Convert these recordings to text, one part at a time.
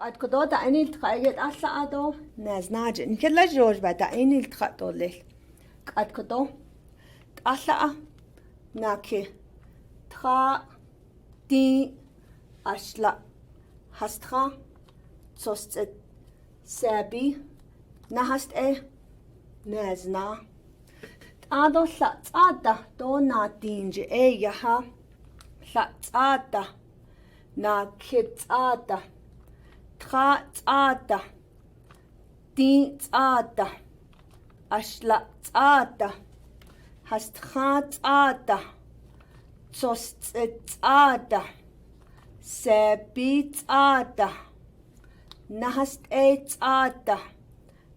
قد كدو دعيني التخايجت أسلا أدو نازناج إن كلا جوج بدعيني التخاطو ليل قد كدو أسلا ناكي تخا دي أشلا هستخا توست سابي نهست نازنا تادو ساتادا دو نادينج يها ساتادا ناكيتادا تخاتادا ديتادا أشلاتادا هستخاتادا توستادا سابيتادا نهستادا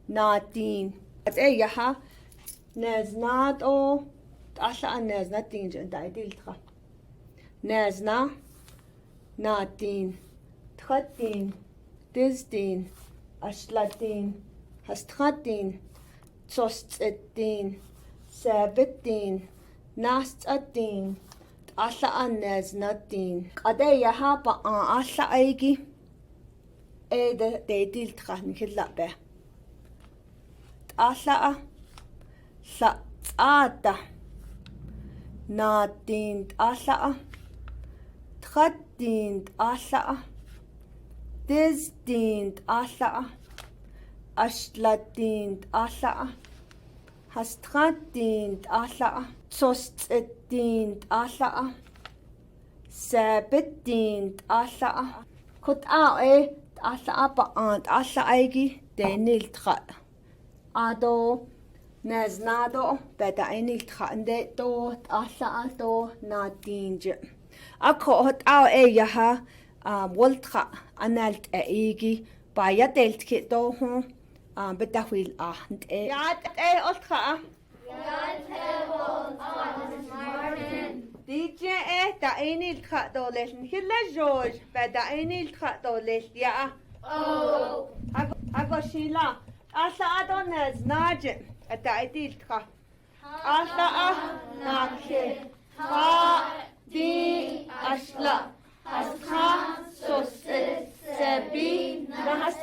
نادين يها نازنات او تأشلا نازنات دينج انت عديل تخا نازنا نادين تخدين دزدين أشلاتين هستخدين توستدين سابتين ناستدين تأشلا نازنات دين قديها بقى أشلا ايجي ايه ديديل تخا نكلا به تأشلا ساتادا نادين تأشلا تخدين تأشلا دزدين تأشلا أشلاتين تأشلا هستخدين تأشلا توستدين تأشلا سابتين تأشلا كنت ايه تأشلا بقى تأشلا ايجي دينيل تخا ادو نازنادو بدعيني التخاندي دو تأشلا دو نادينج أكو هتاو إياها والتخا أنالت أيجي بايا دلت كدو هو بدهويل أهند إيه ياد إيه ألتخا دي جي إيه دعيني التخا دوليش نكلا جوج بدعيني التخا دوليش يا أو أكو شيلا أشلا دو نازناج أدعيدي التخا أشلا ناكي ها دي أشلا هسخا سوس سبي نهس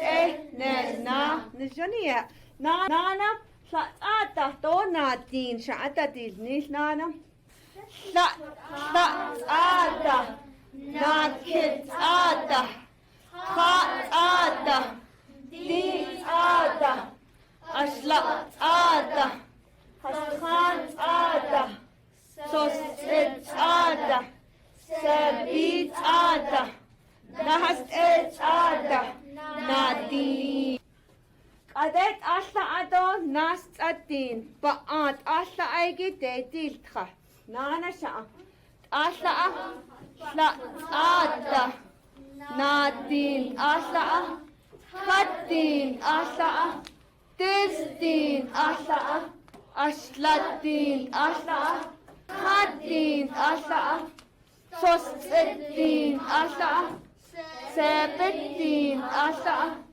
نازنا نجنية نانا ساتا تو نادين شعتا ديزنيش نانا ساتا ناكت آتا آتا دي آتا أشلا آتا هسخان آتا سوست آتا سبيت آتا نهست آتا نادين قدت أشلا أدو ناست الدين بقات أشلا أيجي ديديل تخا نانا شا أشلا آتا نادين أشلا خدين أشلا دزدين أشلا أشلاتين أشلا خدين أشلا توستدين أشلا سابتين أشلا